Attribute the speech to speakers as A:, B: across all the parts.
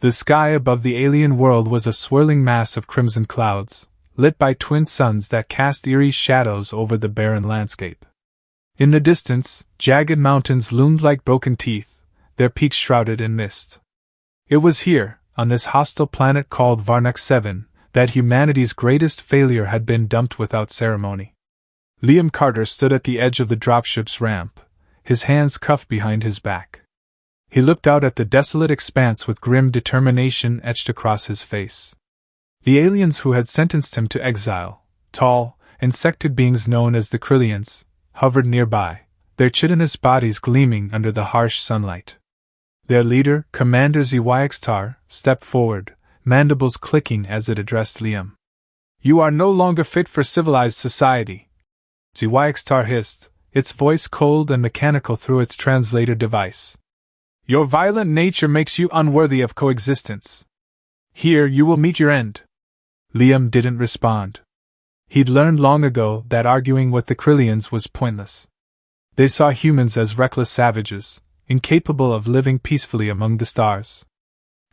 A: The sky above the alien world was a swirling mass of crimson clouds, lit by twin suns that cast eerie shadows over the barren landscape. In the distance, jagged mountains loomed like broken teeth, their peaks shrouded in mist. It was here, on this hostile planet called Varnak 7, that humanity's greatest failure had been dumped without ceremony. Liam Carter stood at the edge of the dropship's ramp, his hands cuffed behind his back. He looked out at the desolate expanse with grim determination etched across his face. The aliens who had sentenced him to exile, tall, insected beings known as the Krillians, hovered nearby, their chitinous bodies gleaming under the harsh sunlight. Their leader, Commander ZYXTAR, stepped forward, mandibles clicking as it addressed Liam. "You are no longer fit for civilized society," ZYXTAR hissed, its voice cold and mechanical through its translator device. "Your violent nature makes you unworthy of coexistence. Here you will meet your end." Liam didn't respond. He'd learned long ago that arguing with the Krillians was pointless. They saw humans as reckless savages, incapable of living peacefully among the stars.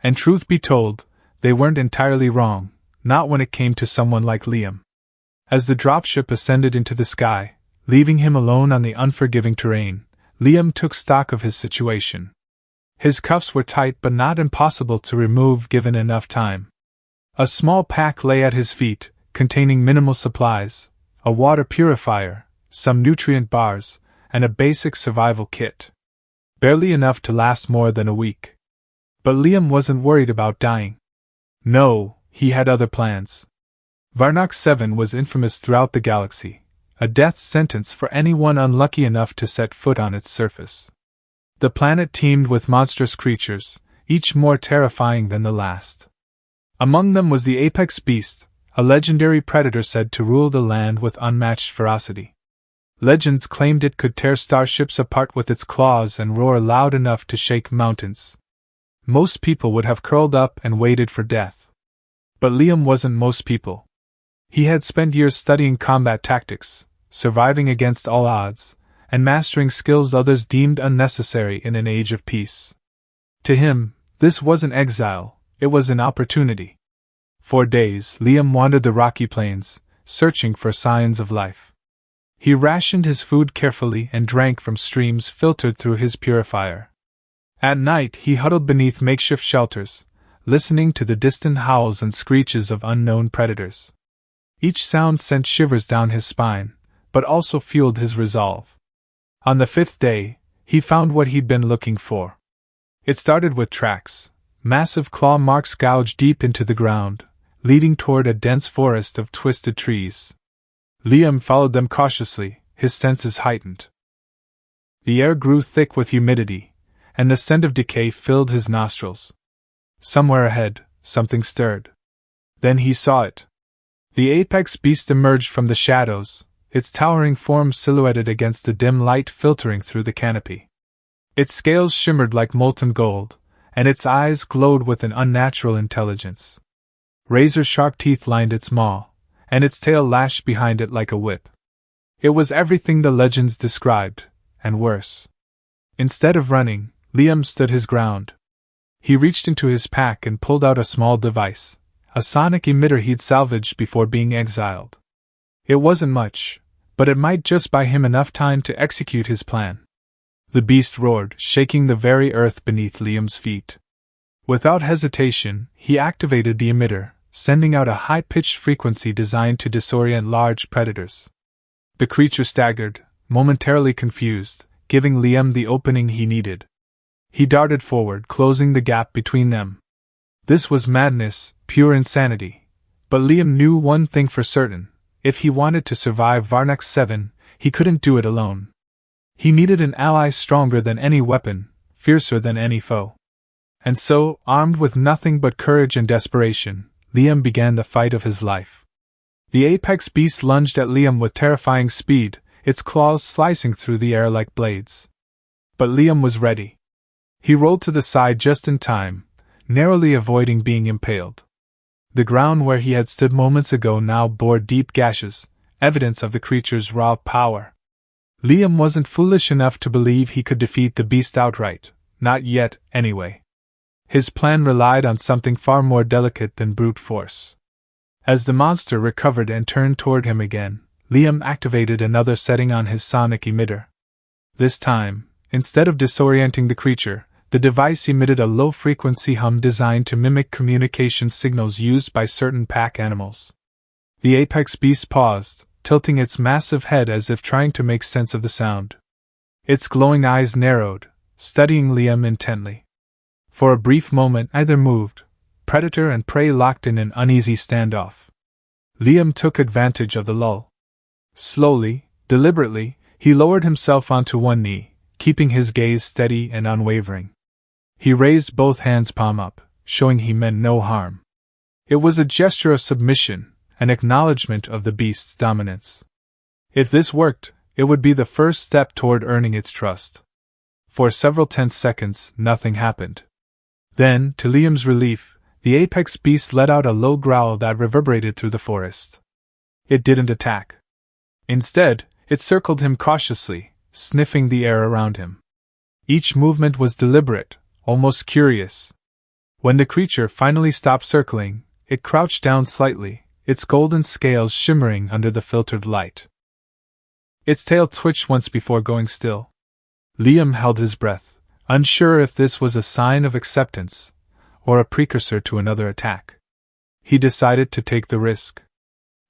A: And truth be told, they weren't entirely wrong, not when it came to someone like Liam. As the dropship ascended into the sky, leaving him alone on the unforgiving terrain, Liam took stock of his situation. His cuffs were tight but not impossible to remove given enough time. A small pack lay at his feet, containing minimal supplies, a water purifier, some nutrient bars, and a basic survival kit. Barely enough to last more than a week. But Liam wasn't worried about dying. No, he had other plans. Varnak 7 was infamous throughout the galaxy, a death sentence for anyone unlucky enough to set foot on its surface. The planet teemed with monstrous creatures, each more terrifying than the last. Among them was the apex beast, a legendary predator said to rule the land with unmatched ferocity. Legends claimed it could tear starships apart with its claws and roar loud enough to shake mountains. Most people would have curled up and waited for death. But Liam wasn't most people. He had spent years studying combat tactics, surviving against all odds, and mastering skills others deemed unnecessary in an age of peace. To him, this wasn't exile, it was an opportunity. For days, Liam wandered the rocky plains, searching for signs of life. He rationed his food carefully and drank from streams filtered through his purifier. At night, he huddled beneath makeshift shelters, listening to the distant howls and screeches of unknown predators. Each sound sent shivers down his spine, but also fueled his resolve. On the 5th day, he found what he'd been looking for. It started with tracks, massive claw marks gouged deep into the ground, leading toward a dense forest of twisted trees. Liam followed them cautiously, his senses heightened. The air grew thick with humidity, and the scent of decay filled his nostrils. Somewhere ahead, something stirred. Then he saw it. The apex beast emerged from the shadows, its towering form silhouetted against the dim light filtering through the canopy. Its scales shimmered like molten gold, and its eyes glowed with an unnatural intelligence. Razor-sharp teeth lined its maw, and its tail lashed behind it like a whip. It was everything the legends described, and worse. Instead of running, Liam stood his ground. He reached into his pack and pulled out a small device, a sonic emitter he'd salvaged before being exiled. It wasn't much, but it might just buy him enough time to execute his plan. The beast roared, shaking the very earth beneath Liam's feet. Without hesitation, he activated the emitter, sending out a high-pitched frequency designed to disorient large predators. The creature staggered, momentarily confused, giving Liam the opening he needed. He darted forward, closing the gap between them. This was madness, pure insanity. But Liam knew one thing for certain: if he wanted to survive Varnak 7, he couldn't do it alone. He needed an ally stronger than any weapon, fiercer than any foe. And so, armed with nothing but courage and desperation, Liam began the fight of his life. The apex beast lunged at Liam with terrifying speed, its claws slicing through the air like blades. But Liam was ready. He rolled to the side just in time, narrowly avoiding being impaled. The ground where he had stood moments ago now bore deep gashes, evidence of the creature's raw power. Liam wasn't foolish enough to believe he could defeat the beast outright, not yet, anyway. His plan relied on something far more delicate than brute force. As the monster recovered and turned toward him again, Liam activated another setting on his sonic emitter. This time, instead of disorienting the creature, the device emitted a low-frequency hum designed to mimic communication signals used by certain pack animals. The apex beast paused, tilting its massive head as if trying to make sense of the sound. Its glowing eyes narrowed, studying Liam intently. For a brief moment neither moved. Predator and prey locked in an uneasy standoff. Liam took advantage of the lull. Slowly, deliberately, he lowered himself onto one knee, keeping his gaze steady and unwavering. He raised both hands palm up, showing he meant no harm. It was a gesture of submission, an acknowledgement of the beast's dominance. If this worked, it would be the first step toward earning its trust. For several tense seconds, nothing happened. Then, to Liam's relief, the apex beast let out a low growl that reverberated through the forest. It didn't attack. Instead, it circled him cautiously, sniffing the air around him. Each movement was deliberate, almost curious. When the creature finally stopped circling, it crouched down slightly, its golden scales shimmering under the filtered light. Its tail twitched once before going still. Liam held his breath, unsure if this was a sign of acceptance, or a precursor to another attack. He decided to take the risk.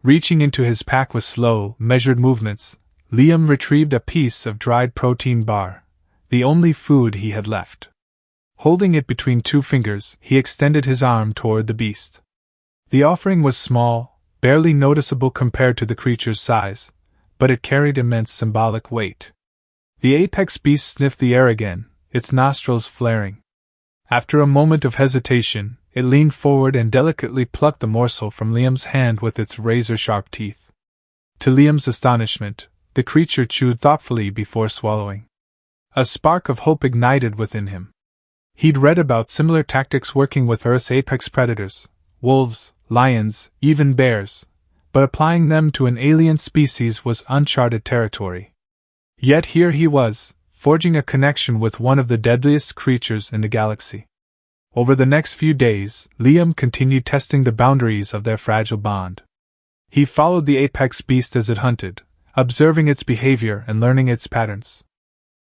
A: Reaching into his pack with slow, measured movements, Liam retrieved a piece of dried protein bar, the only food he had left. Holding it between two fingers, he extended his arm toward the beast. The offering was small, barely noticeable compared to the creature's size, but it carried immense symbolic weight. The apex beast sniffed the air again, its nostrils flaring. After a moment of hesitation, it leaned forward and delicately plucked the morsel from Liam's hand with its razor-sharp teeth. To Liam's astonishment, the creature chewed thoughtfully before swallowing. A spark of hope ignited within him. He'd read about similar tactics working with Earth's apex predators, wolves, lions, even bears, but applying them to an alien species was uncharted territory. Yet here he was, forging a connection with one of the deadliest creatures in the galaxy. Over the next few days, Liam continued testing the boundaries of their fragile bond. He followed the apex beast as it hunted, observing its behavior and learning its patterns.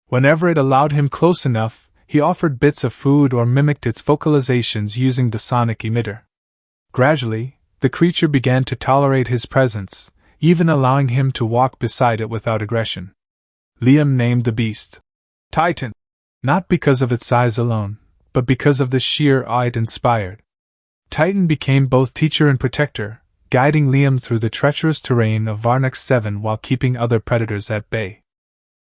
A: Whenever it allowed him close enough, he offered bits of food or mimicked its vocalizations using the sonic emitter. Gradually, the creature began to tolerate his presence, even allowing him to walk beside it without aggression. Liam named the beast Titan, not because of its size alone, but because of the sheer awe it inspired. Titan became both teacher and protector, guiding Liam through the treacherous terrain of Varnax 7 while keeping other predators at bay.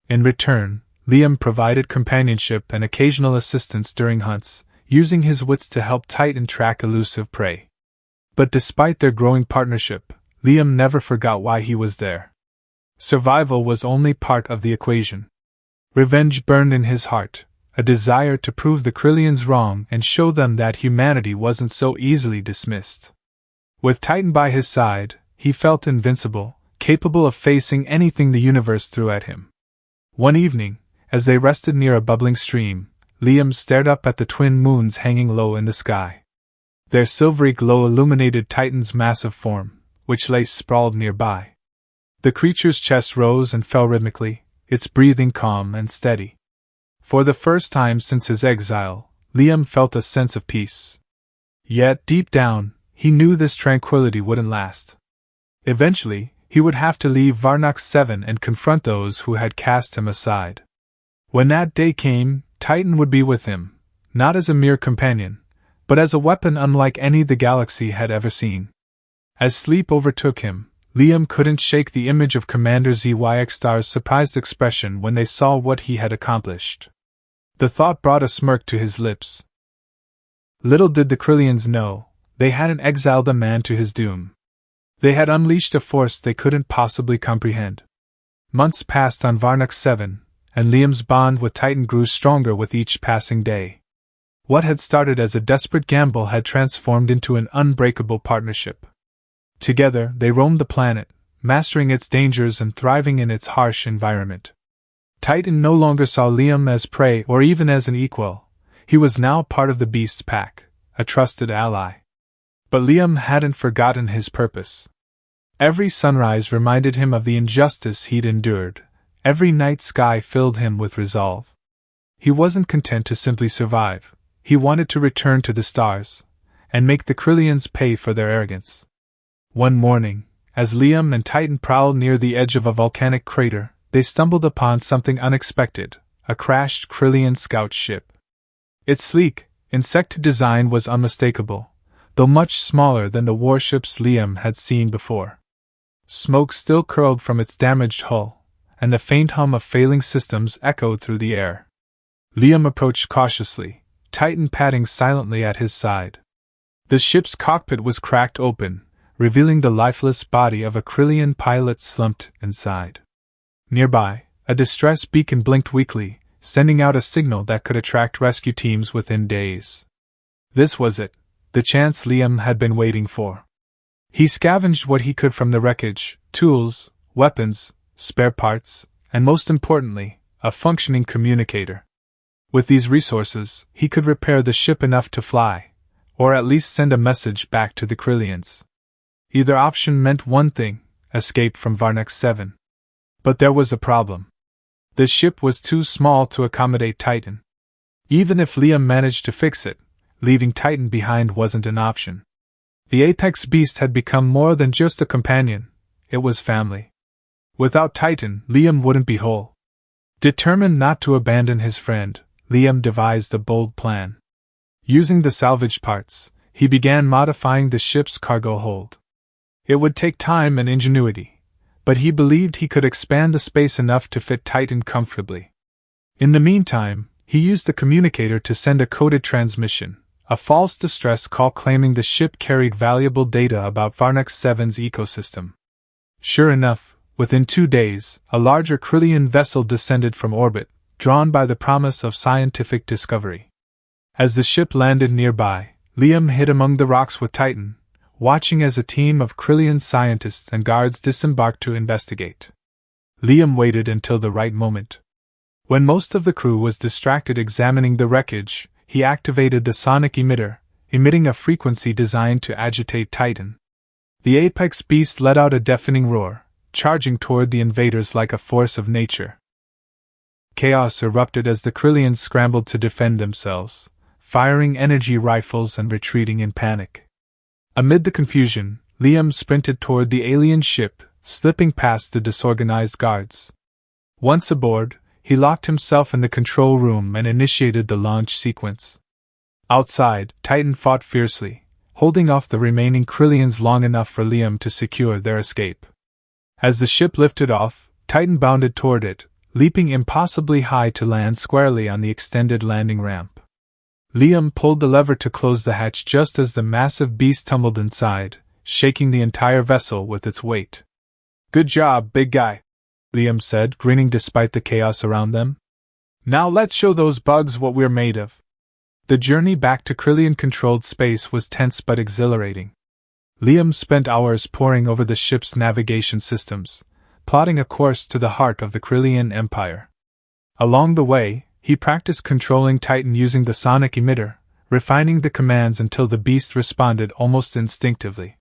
A: In return, Liam provided companionship and occasional assistance during hunts, using his wits to help Titan track elusive prey. But despite their growing partnership, Liam never forgot why he was there. Survival was only part of the equation. Revenge burned in his heart, a desire to prove the Krillians wrong and show them that humanity wasn't so easily dismissed. With Titan by his side, he felt invincible, capable of facing anything the universe threw at him. One evening, as they rested near a bubbling stream, Liam stared up at the twin moons hanging low in the sky. Their silvery glow illuminated Titan's massive form, which lay sprawled nearby. The creature's chest rose and fell rhythmically, its breathing calm and steady. For the first time since his exile, Liam felt a sense of peace. Yet, deep down, he knew this tranquility wouldn't last. Eventually, he would have to leave Varnax 7 and confront those who had cast him aside. When that day came, Titan would be with him, not as a mere companion, but as a weapon unlike any the galaxy had ever seen. As sleep overtook him, Liam couldn't shake the image of Commander ZYX-Star's surprised expression when they saw what he had accomplished. The thought brought a smirk to his lips. Little did the Krillians know, they hadn't exiled a man to his doom. They had unleashed a force they couldn't possibly comprehend. Months passed on Varnax 7, and Liam's bond with Titan grew stronger with each passing day. What had started as a desperate gamble had transformed into an unbreakable partnership. Together, they roamed the planet, mastering its dangers and thriving in its harsh environment. Titan no longer saw Liam as prey or even as an equal. He was now part of the beast's pack, a trusted ally. But Liam hadn't forgotten his purpose. Every sunrise reminded him of the injustice he'd endured. Every night sky filled him with resolve. He wasn't content to simply survive. He wanted to return to the stars, and make the Krillians pay for their arrogance. One morning, as Liam and Titan prowled near the edge of a volcanic crater, they stumbled upon something unexpected, a crashed Krillian scout ship. Its sleek, insect design was unmistakable, though much smaller than the warships Liam had seen before. Smoke still curled from its damaged hull, and the faint hum of failing systems echoed through the air. Liam approached cautiously, Titan padding silently at his side. The ship's cockpit was cracked open, revealing the lifeless body of a Krillian pilot slumped inside. Nearby, a distress beacon blinked weakly, sending out a signal that could attract rescue teams within days. This was it, the chance Liam had been waiting for. He scavenged what he could from the wreckage: tools, weapons, spare parts, and most importantly, a functioning communicator. With these resources, he could repair the ship enough to fly, or at least send a message back to the Krillians. Either option meant one thing: escape from Varnax 7. But there was a problem. The ship was too small to accommodate Titan. Even if Liam managed to fix it, leaving Titan behind wasn't an option. The apex beast had become more than just a companion, it was family. Without Titan, Liam wouldn't be whole. Determined not to abandon his friend, Liam devised a bold plan. Using the salvage parts, he began modifying the ship's cargo hold. It would take time and ingenuity, but he believed he could expand the space enough to fit Titan comfortably. In the meantime, he used the communicator to send a coded transmission, a false distress call claiming the ship carried valuable data about Varnax 7's ecosystem. Sure enough, within 2 days, a larger Krillian vessel descended from orbit, drawn by the promise of scientific discovery. As the ship landed nearby, Liam hid among the rocks with Titan, watching as a team of Krillian scientists and guards disembarked to investigate. Liam waited until the right moment. When most of the crew was distracted examining the wreckage, he activated the sonic emitter, emitting a frequency designed to agitate Titan. The apex beast let out a deafening roar, charging toward the invaders like a force of nature. Chaos erupted as the Krillians scrambled to defend themselves, firing energy rifles and retreating in panic. Amid the confusion, Liam sprinted toward the alien ship, slipping past the disorganized guards. Once aboard, he locked himself in the control room and initiated the launch sequence. Outside, Titan fought fiercely, holding off the remaining Krillians long enough for Liam to secure their escape. As the ship lifted off, Titan bounded toward it, leaping impossibly high to land squarely on the extended landing ramp. Liam pulled the lever to close the hatch just as the massive beast tumbled inside, shaking the entire vessel with its weight. "Good job, big guy," Liam said, grinning despite the chaos around them. "Now let's show those bugs what we're made of." The journey back to Krillian-controlled space was tense but exhilarating. Liam spent hours poring over the ship's navigation systems, plotting a course to the heart of the Krillian Empire. Along the way, he practiced controlling Titan using the sonic emitter, refining the commands until the beast responded almost instinctively.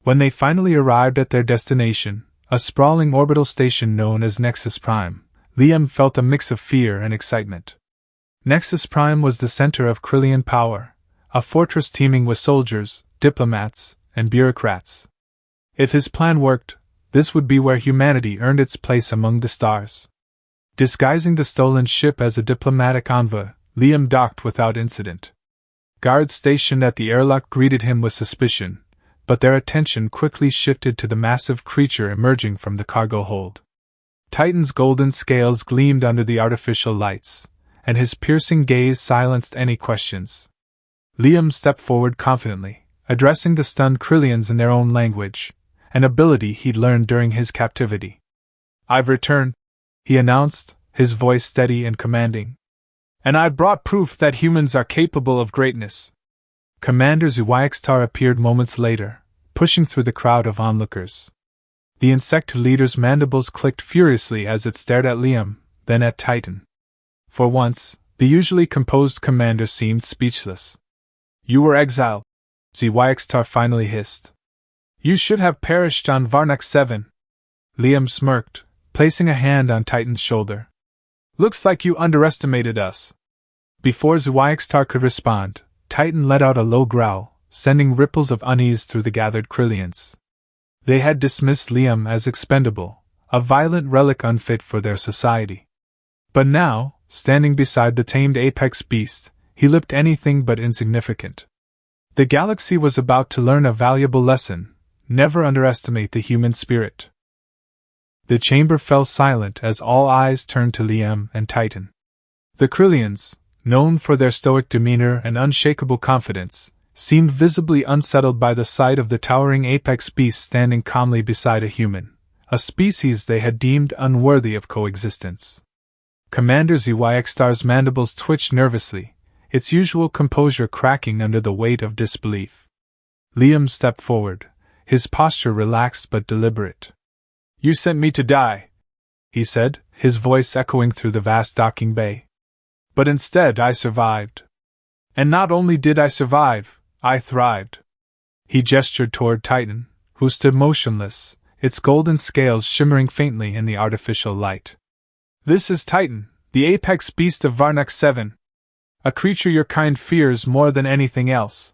A: When they finally arrived at their destination, a sprawling orbital station known as Nexus Prime, Liam felt a mix of fear and excitement. Nexus Prime was the center of Krillian power, a fortress teeming with soldiers, diplomats, and bureaucrats. If his plan worked, this would be where humanity earned its place among the stars. Disguising the stolen ship as a diplomatic envoy, Liam docked without incident. Guards stationed at the airlock greeted him with suspicion, but their attention quickly shifted to the massive creature emerging from the cargo hold. Titan's golden scales gleamed under the artificial lights, and his piercing gaze silenced any questions. Liam stepped forward confidently, addressing the stunned Krillians in their own language, an ability he'd learned during his captivity. "I've returned," he announced, his voice steady and commanding. "And I brought proof that humans are capable of greatness." Commander Zhuaixtar appeared moments later, pushing through the crowd of onlookers. The insect leader's mandibles clicked furiously as it stared at Liam, then at Titan. For once, The usually composed commander seemed speechless. You were exiled, ZYXtar finally hissed. You should have perished on Varnak 7. Liam smirked, placing a hand on Titan's shoulder. Looks like you underestimated us. Before ZYXtar could respond, Titan let out a low growl, sending ripples of unease through the gathered Krillians. They had dismissed Liam as expendable, a violent relic unfit for their society. But now, standing beside the tamed apex beast, he looked anything but insignificant. The galaxy was about to learn a valuable lesson: never underestimate the human spirit. The chamber fell silent as all eyes turned to Liam and Titan. The Krillians, known for their stoic demeanor and unshakable confidence, seemed visibly unsettled by the sight of the towering apex beast standing calmly beside a human, a species they had deemed unworthy of coexistence. Commander ZYXtar's mandibles twitched nervously, its usual composure cracking under the weight of disbelief. Liam stepped forward, his posture relaxed but deliberate. You sent me to die, he said, his voice echoing through the vast docking bay. But instead I survived. And not only did I survive, I thrived. He gestured toward Titan, who stood motionless, its golden scales shimmering faintly in the artificial light. This is Titan, the apex beast of Varnak 7. A creature your kind fears more than anything else.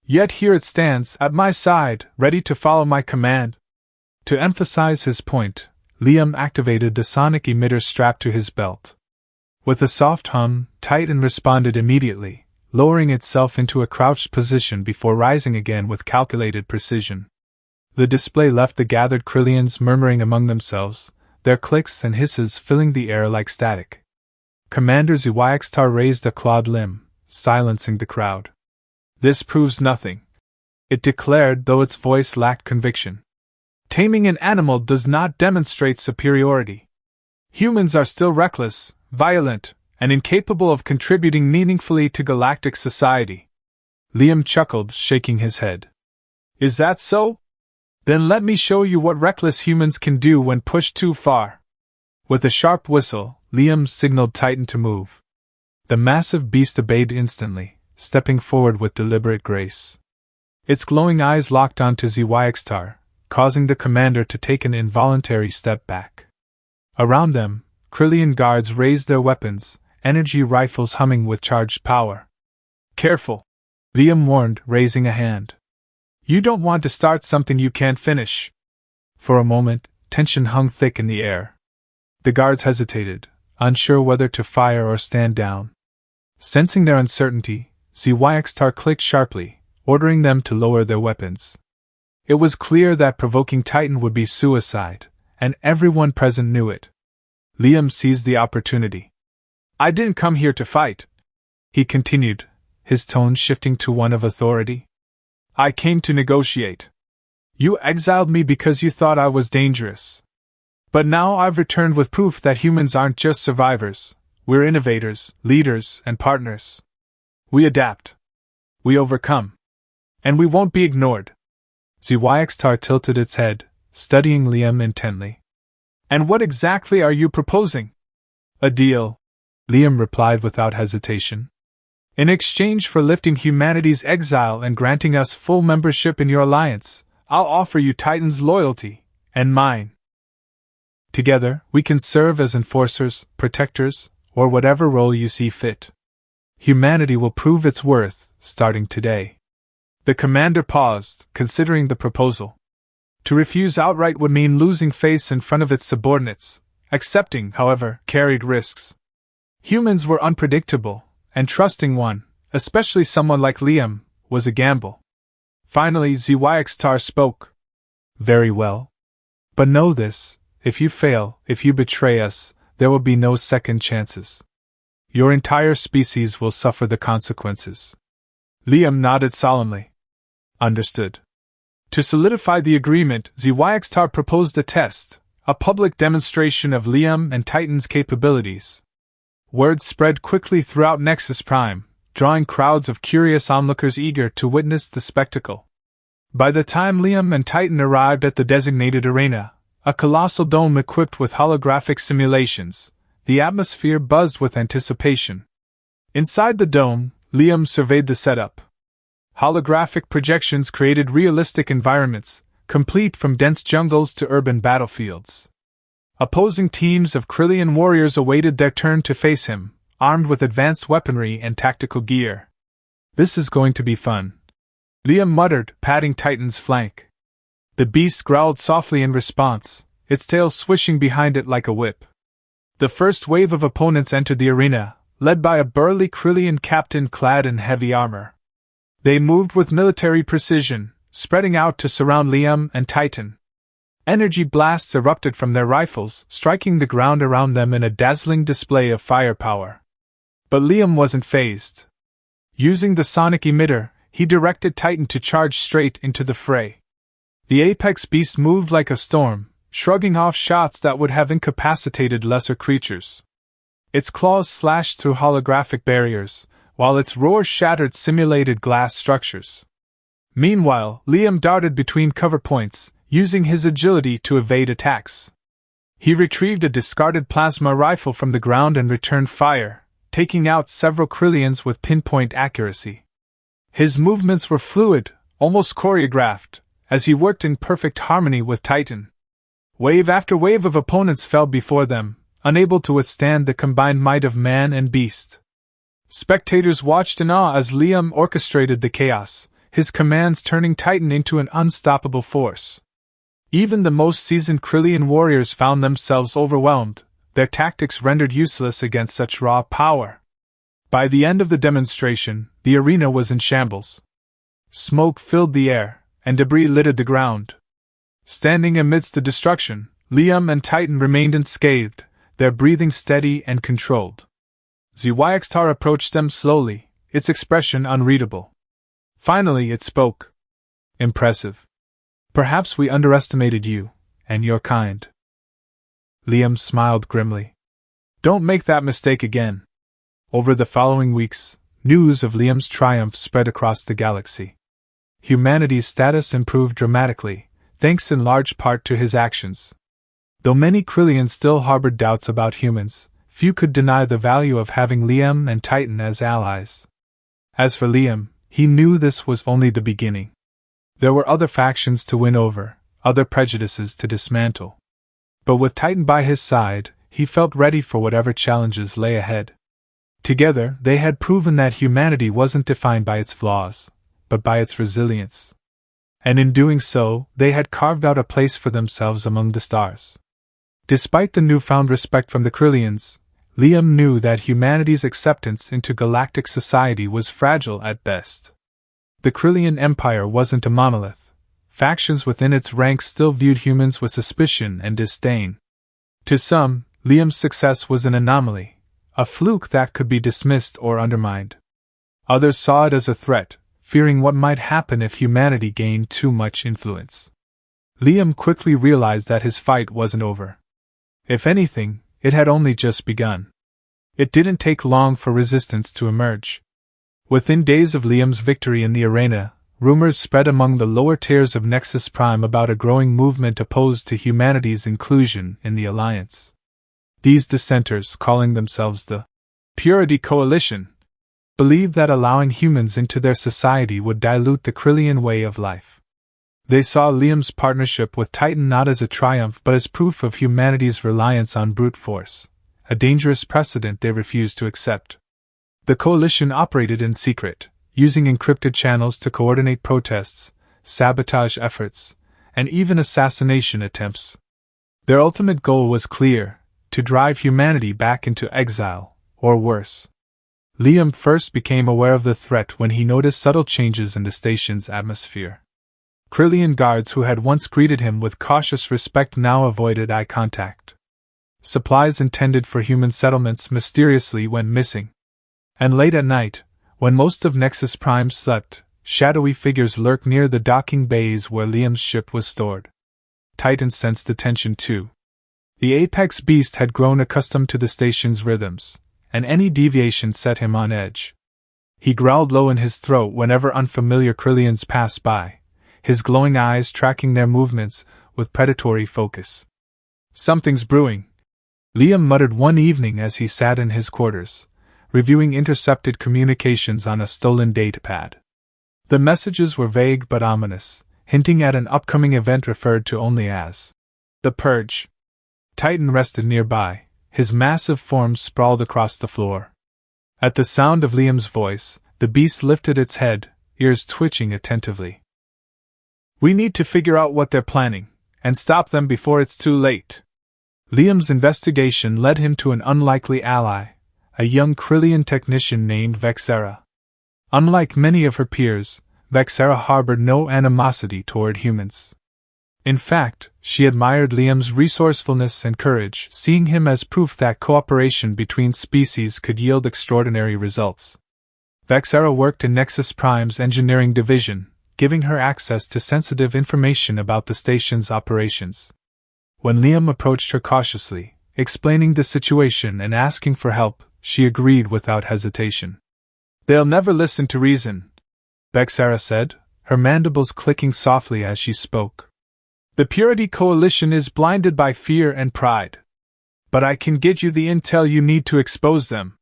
A: Yet here it stands, at my side, ready to follow my command. To emphasize his point, Liam activated the sonic emitter strapped to his belt. With a soft hum, Titan responded immediately, lowering itself into a crouched position before rising again with calculated precision. The display left the gathered Krillians murmuring among themselves, their clicks and hisses filling the air like static. Commander ZYXtar raised a clawed limb, silencing the crowd. This proves nothing, it declared, though its voice lacked conviction. Taming an animal does not demonstrate superiority. Humans are still reckless, violent, and incapable of contributing meaningfully to galactic society. Liam chuckled, shaking his head. Is that so? Then let me show you what reckless humans can do when pushed too far. With a sharp whistle, Liam signaled Titan to move. The massive beast obeyed instantly, stepping forward with deliberate grace. Its glowing eyes locked onto ZYXtar, causing the commander to take an involuntary step back. Around them, Krillian guards raised their weapons, energy rifles humming with charged power. Careful, Liam warned, raising a hand. You don't want to start something you can't finish. For a moment, tension hung thick in the air. The guards hesitated, unsure whether to fire or stand down. Sensing their uncertainty, ZYXtar clicked sharply, ordering them to lower their weapons. It was clear that provoking Titan would be suicide, and everyone present knew it. Liam seized the opportunity. I didn't come here to fight, he continued, his tone shifting to one of authority. I came to negotiate. You exiled me because you thought I was dangerous. But now I've returned with proof that humans aren't just survivors, we're innovators, leaders, and partners. We adapt. We overcome. And we won't be ignored. ZYXtar tilted its head, studying Liam intently. And what exactly are you proposing? A deal, Liam replied without hesitation. In exchange for lifting humanity's exile and granting us full membership in your alliance, I'll offer you Titan's loyalty, and mine. Together, we can serve as enforcers, protectors, or whatever role you see fit. Humanity will prove its worth, starting today. The commander paused, considering the proposal. To refuse outright would mean losing face in front of its subordinates. Accepting, however, carried risks. Humans were unpredictable, and trusting one, especially someone like Liam, was a gamble. Finally, ZYXtar spoke. Very well. But know this, if you fail, if you betray us, there will be no second chances. Your entire species will suffer the consequences. Liam nodded solemnly. Understood. To solidify the agreement, ZYXtar proposed a test, a public demonstration of Liam and Titan's capabilities. Word spread quickly throughout Nexus Prime, drawing crowds of curious onlookers eager to witness the spectacle. By the time Liam and Titan arrived at the designated arena, a colossal dome equipped with holographic simulations, the atmosphere buzzed with anticipation. Inside the dome, Liam surveyed the setup. Holographic projections created realistic environments, complete from dense jungles to urban battlefields. Opposing teams of Krillian warriors awaited their turn to face him, armed with advanced weaponry and tactical gear. "This is going to be fun," Liam muttered, patting Titan's flank. The beast growled softly in response, its tail swishing behind it like a whip. The first wave of opponents entered the arena, led by a burly Krillian captain clad in heavy armor. They moved with military precision, spreading out to surround Liam and Titan. Energy blasts erupted from their rifles, striking the ground around them in a dazzling display of firepower. But Liam wasn't fazed. Using the sonic emitter, he directed Titan to charge straight into the fray. The apex beast moved like a storm, shrugging off shots that would have incapacitated lesser creatures. Its claws slashed through holographic barriers, while its roar shattered simulated glass structures. Meanwhile, Liam darted between cover points, using his agility to evade attacks. He retrieved a discarded plasma rifle from the ground and returned fire, taking out several Krillians with pinpoint accuracy. His movements were fluid, almost choreographed, as he worked in perfect harmony with Titan. Wave after wave of opponents fell before them, unable to withstand the combined might of man and beast. Spectators watched in awe as Liam orchestrated the chaos, his commands turning Titan into an unstoppable force. Even the most seasoned Krillian warriors found themselves overwhelmed, their tactics rendered useless against such raw power. By the end of the demonstration, the arena was in shambles. Smoke filled the air, and debris littered the ground. Standing amidst the destruction, Liam and Titan remained unscathed, their breathing steady and controlled. Zyxtar approached them slowly, its expression unreadable. Finally it spoke. "Impressive. Perhaps we underestimated you, and your kind." Liam smiled grimly. "Don't make that mistake again." Over the following weeks, news of Liam's triumph spread across the galaxy. Humanity's status improved dramatically, thanks in large part to his actions. Though many Krillians still harbored doubts about humans, few could deny the value of having Liam and Titan as allies. As for Liam, he knew this was only the beginning. There were other factions to win over, other prejudices to dismantle. But with Titan by his side, he felt ready for whatever challenges lay ahead. Together, they had proven that humanity wasn't defined by its flaws, but by its resilience. And in doing so, they had carved out a place for themselves among the stars. Despite the newfound respect from the Krillians, Liam knew that humanity's acceptance into galactic society was fragile at best. The Krillian Empire wasn't a monolith. Factions within its ranks still viewed humans with suspicion and disdain. To some, Liam's success was an anomaly, a fluke that could be dismissed or undermined. Others saw it as a threat, fearing what might happen if humanity gained too much influence. Liam quickly realized that his fight wasn't over. If anything, it had only just begun. It didn't take long for resistance to emerge. Within days of Liam's victory in the arena, rumors spread among the lower tiers of Nexus Prime about a growing movement opposed to humanity's inclusion in the Alliance. These dissenters, calling themselves the Purity Coalition, believed that allowing humans into their society would dilute the Krillian way of life. They saw Liam's partnership with Titan not as a triumph but as proof of humanity's reliance on brute force, a dangerous precedent they refused to accept. The coalition operated in secret, using encrypted channels to coordinate protests, sabotage efforts, and even assassination attempts. Their ultimate goal was clear: to drive humanity back into exile, or worse. Liam first became aware of the threat when he noticed subtle changes in the station's atmosphere. Krillian guards who had once greeted him with cautious respect now avoided eye contact. Supplies intended for human settlements mysteriously went missing. And late at night, when most of Nexus Prime slept, shadowy figures lurked near the docking bays where Liam's ship was stored. Titan sensed the tension too. The apex beast had grown accustomed to the station's rhythms, and any deviation set him on edge. He growled low in his throat whenever unfamiliar Krillians passed by, his glowing eyes tracking their movements with predatory focus. "Something's brewing," Liam muttered one evening as he sat in his quarters, reviewing intercepted communications on a stolen datapad. The messages were vague but ominous, hinting at an upcoming event referred to only as the Purge. Titan rested nearby, his massive form sprawled across the floor. At the sound of Liam's voice, the beast lifted its head, ears twitching attentively. "We need to figure out what they're planning, and stop them before it's too late." Liam's investigation led him to an unlikely ally, a young Krillian technician named Vexera. Unlike many of her peers, Vexera harbored no animosity toward humans. In fact, she admired Liam's resourcefulness and courage, seeing him as proof that cooperation between species could yield extraordinary results. Vexera worked in Nexus Prime's engineering division, giving her access to sensitive information about the station's operations. When Liam approached her cautiously, explaining the situation and asking for help, she agreed without hesitation. "They'll never listen to reason," Vexera said, her mandibles clicking softly as she spoke. "The Purity Coalition is blinded by fear and pride. But I can get you the intel you need to expose them."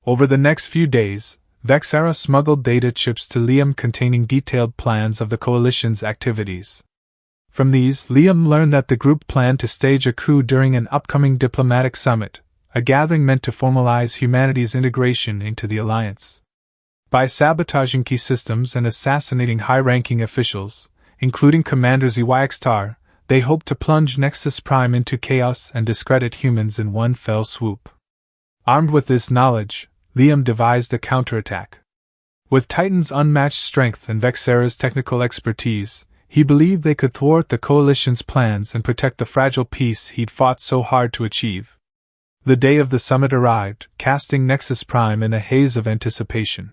A: Over the next few days, Vexera smuggled data chips to Liam containing detailed plans of the Coalition's activities. From these, Liam learned that the group planned to stage a coup during an upcoming diplomatic summit, a gathering meant to formalize humanity's integration into the Alliance. By sabotaging key systems and assassinating high-ranking officials, including Commander Zyxtar, they hoped to plunge Nexus Prime into chaos and discredit humans in one fell swoop. Armed with this knowledge, Liam devised a counterattack. With Titan's unmatched strength and Vexera's technical expertise, he believed they could thwart the Coalition's plans and protect the fragile peace he'd fought so hard to achieve. The day of the summit arrived, casting Nexus Prime in a haze of anticipation.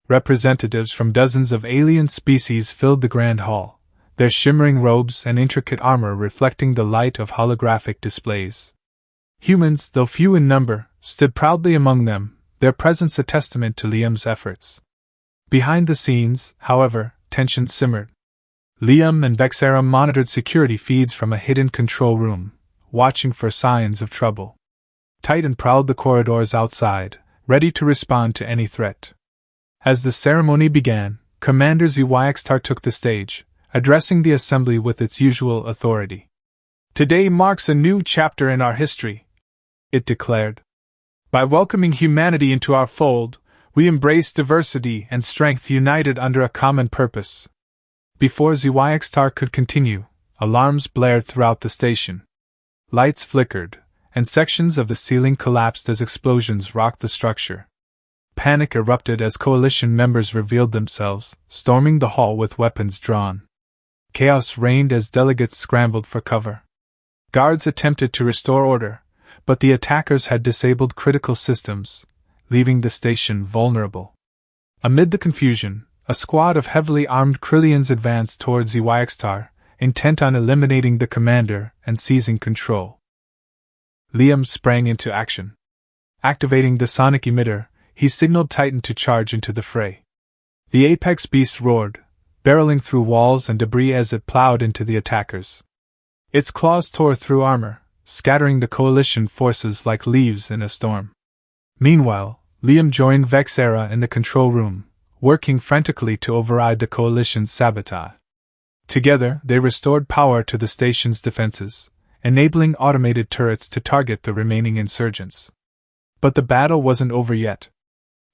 A: Representatives from dozens of alien species filled the grand hall, their shimmering robes and intricate armor reflecting the light of holographic displays. Humans, though few in number, stood proudly among them, their presence a testament to Liam's efforts. Behind the scenes, however, tension simmered. Liam and Vexera monitored security feeds from a hidden control room, watching for signs of trouble. Titan prowled the corridors outside, ready to respond to any threat. As the ceremony began, Commander Zyxtar took the stage, addressing the assembly with its usual authority. "Today marks a new chapter in our history," it declared. "By welcoming humanity into our fold, we embrace diversity and strength united under a common purpose." Before Zyxtar could continue, alarms blared throughout the station. Lights flickered, and sections of the ceiling collapsed as explosions rocked the structure. Panic erupted as Coalition members revealed themselves, storming the hall with weapons drawn. Chaos reigned as delegates scrambled for cover. Guards attempted to restore order, but the attackers had disabled critical systems, leaving the station vulnerable. Amid the confusion, a squad of heavily armed Krillians advanced towards Zyxtar, intent on eliminating the commander and seizing control. Liam sprang into action. Activating the sonic emitter, he signaled Titan to charge into the fray. The apex beast roared, barreling through walls and debris as it plowed into the attackers. Its claws tore through armor, scattering the Coalition forces like leaves in a storm. Meanwhile, Liam joined Vexera in the control room, working frantically to override the Coalition's sabotage. Together, they restored power to the station's defenses, enabling automated turrets to target the remaining insurgents. But the battle wasn't over yet.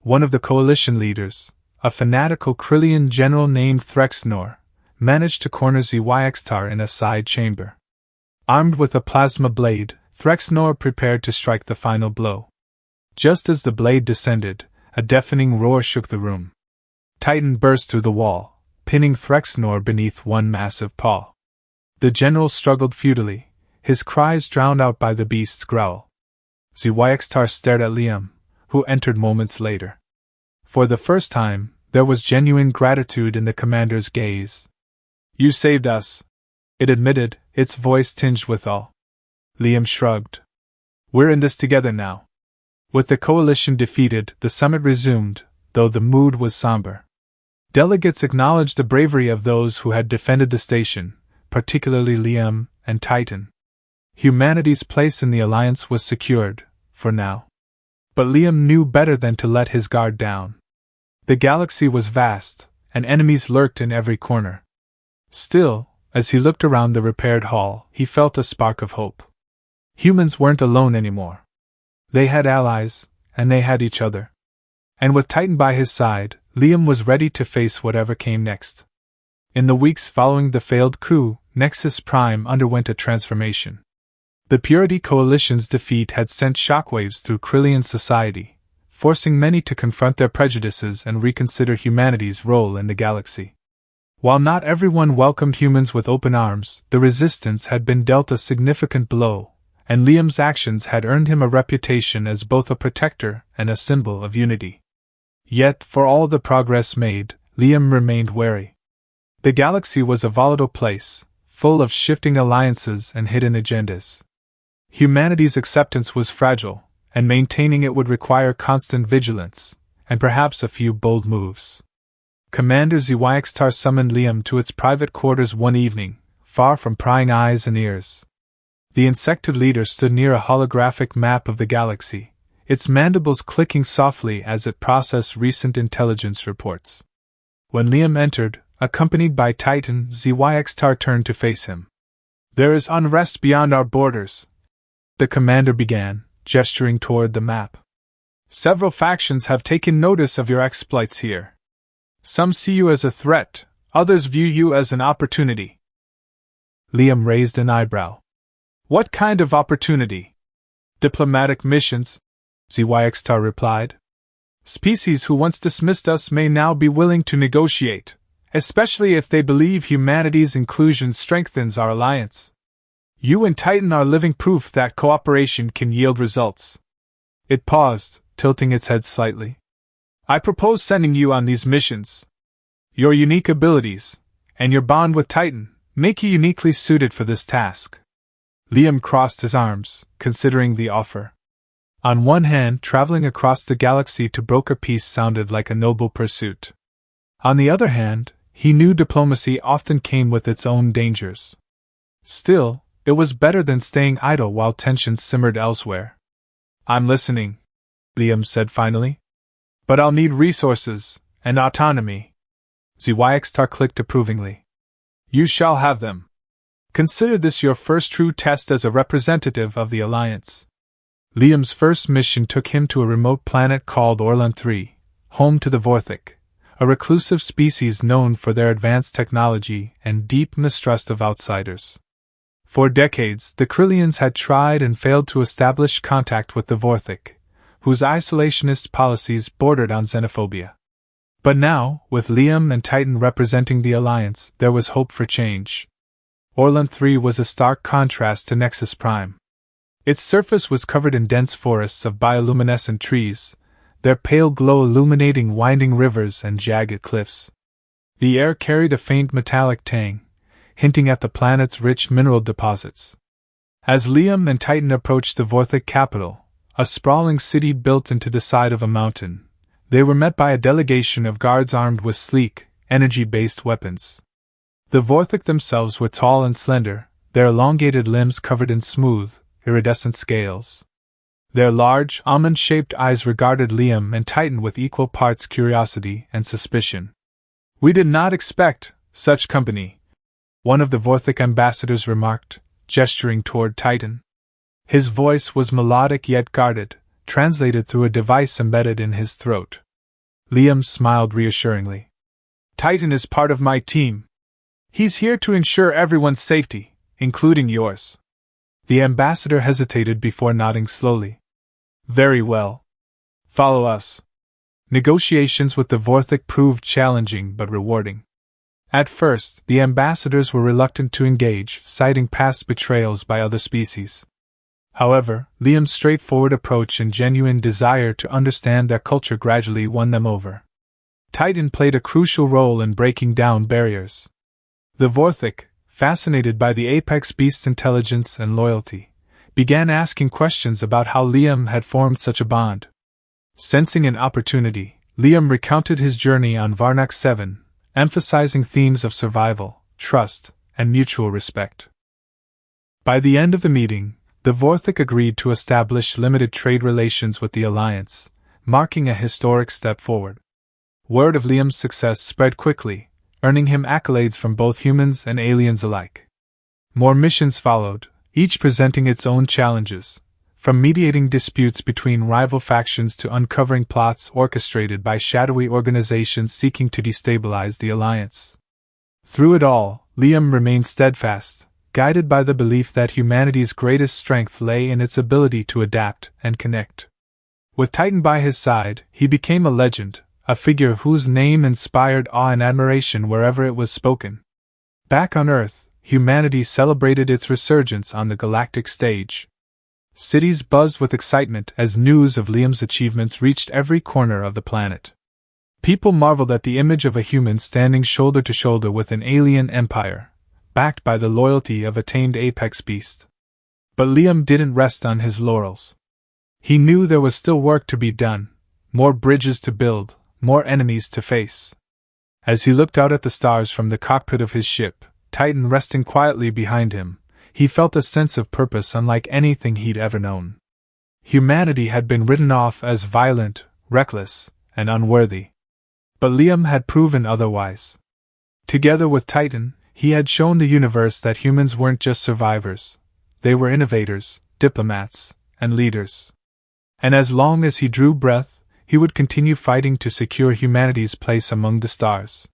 A: One of the Coalition leaders, a fanatical Krillian general named Threxnor, managed to corner Zyxtar in a side chamber. Armed with a plasma blade, Threxnor prepared to strike the final blow. Just as the blade descended, a deafening roar shook the room. Titan burst through the wall, pinning Threxnor beneath one massive paw. The general struggled futilely, his cries drowned out by the beast's growl. Zyxtar stared at Liam, who entered moments later. For the first time, there was genuine gratitude in the commander's gaze. "You saved us," it admitted, its voice tinged with awe. Liam shrugged. "We're in this together now." With the Coalition defeated, the summit resumed, though the mood was somber. Delegates acknowledged the bravery of those who had defended the station, particularly Liam and Titan. Humanity's place in the Alliance was secured, for now. but Liam knew better than to let his guard down. The galaxy was vast, and enemies lurked in every corner. Still, as he looked around the repaired hall, he felt a spark of hope. Humans weren't alone anymore. They had allies, and they had each other. And with Titan by his side, Liam was ready to face whatever came next. In the weeks following the failed coup, Nexus Prime underwent a transformation. The Purity Coalition's defeat had sent shockwaves through Krillian society, forcing many to confront their prejudices and reconsider humanity's role in the galaxy. While not everyone welcomed humans with open arms, the Resistance had been dealt a significant blow, and Liam's actions had earned him a reputation as both a protector and a symbol of unity. Yet, for all the progress made, Liam remained wary. The galaxy was a volatile place, full of shifting alliances and hidden agendas. Humanity's acceptance was fragile, and maintaining it would require constant vigilance, and perhaps a few bold moves. Commander ZYXTAR summoned Liam to its private quarters one evening, far from prying eyes and ears. The insectoid leader stood near a holographic map of the galaxy, its mandibles clicking softly as it processed recent intelligence reports. When Liam entered, accompanied by Titan, ZYXTAR turned to face him. "There is unrest beyond our borders," the commander began, gesturing toward the map. "Several factions have taken notice of your exploits here. Some see you as a threat, others view you as an opportunity." Liam raised an eyebrow. "What kind of opportunity?" "Diplomatic missions," ZYXTAR replied. "Species who once dismissed us may now be willing to negotiate, especially if they believe humanity's inclusion strengthens our alliance. You and Titan are living proof that cooperation can yield results." It paused, tilting its head slightly. "I propose sending you on these missions. Your unique abilities, and your bond with Titan, make you uniquely suited for this task." Liam crossed his arms, considering the offer. On one hand, traveling across the galaxy to broker peace sounded like a noble pursuit. On the other hand, he knew diplomacy often came with its own dangers. Still, it was better than staying idle while tensions simmered elsewhere. "I'm listening," Liam said finally. "But I'll need resources, and autonomy." ZYXTAR clicked approvingly. "You shall have them. Consider this your first true test as a representative of the Alliance." Liam's first mission took him to a remote planet called Orlan 3, home to the Vorthic, a reclusive species known for their advanced technology and deep mistrust of outsiders. For decades, the Krillians had tried and failed to establish contact with the Vorthic, whose isolationist policies bordered on xenophobia. But now, with Liam and Titan representing the Alliance, there was hope for change. Orlan 3 was a stark contrast to Nexus Prime. Its surface was covered in dense forests of bioluminescent trees, their pale glow illuminating winding rivers and jagged cliffs. The air carried a faint metallic tang, hinting at the planet's rich mineral deposits. As Liam and Titan approached the Vorthic capital, a sprawling city built into the side of a mountain, they were met by a delegation of guards armed with sleek, energy-based weapons. The Vorthic themselves were tall and slender, their elongated limbs covered in smooth, iridescent scales. Their large, almond-shaped eyes regarded Liam and Titan with equal parts curiosity and suspicion. "We did not expect such company," one of the Vorthic ambassadors remarked, gesturing toward Titan. His voice was melodic yet guarded, translated through a device embedded in his throat. Liam smiled reassuringly. "Titan is part of my team. He's here to ensure everyone's safety, including yours." The ambassador hesitated before nodding slowly. "Very well. Follow us." Negotiations with the Vorthic proved challenging but rewarding. At first, the ambassadors were reluctant to engage, citing past betrayals by other species. However, Liam's straightforward approach and genuine desire to understand their culture gradually won them over. Titan played a crucial role in breaking down barriers. The Vorthic, fascinated by the apex beast's intelligence and loyalty, began asking questions about how Liam had formed such a bond. Sensing an opportunity, Liam recounted his journey on Varnak 7, emphasizing themes of survival, trust, and mutual respect. By the end of the meeting, The Vorthik agreed to establish limited trade relations with the Alliance, marking a historic step forward. Word of Liam's success spread quickly, earning him accolades from both humans and aliens alike. More missions followed, each presenting its own challenges, from mediating disputes between rival factions to uncovering plots orchestrated by shadowy organizations seeking to destabilize the Alliance. Through it all, Liam remained steadfast, guided by the belief that humanity's greatest strength lay in its ability to adapt and connect. With Titan by his side, he became a legend, a figure whose name inspired awe and admiration wherever it was spoken. Back on Earth, humanity celebrated its resurgence on the galactic stage. Cities buzzed with excitement as news of Liam's achievements reached every corner of the planet. People marveled at the image of a human standing shoulder to shoulder with an alien empire, backed by the loyalty of a tamed apex beast. But Liam didn't rest on his laurels. He knew there was still work to be done, more bridges to build, more enemies to face. As he looked out at the stars from the cockpit of his ship, Titan resting quietly behind him, he felt a sense of purpose unlike anything he'd ever known. Humanity had been written off as violent, reckless, and unworthy. But Liam had proven otherwise. Together with Titan, he had shown the universe that humans weren't just survivors, they were innovators, diplomats, and leaders. And as long as he drew breath, he would continue fighting to secure humanity's place among the stars.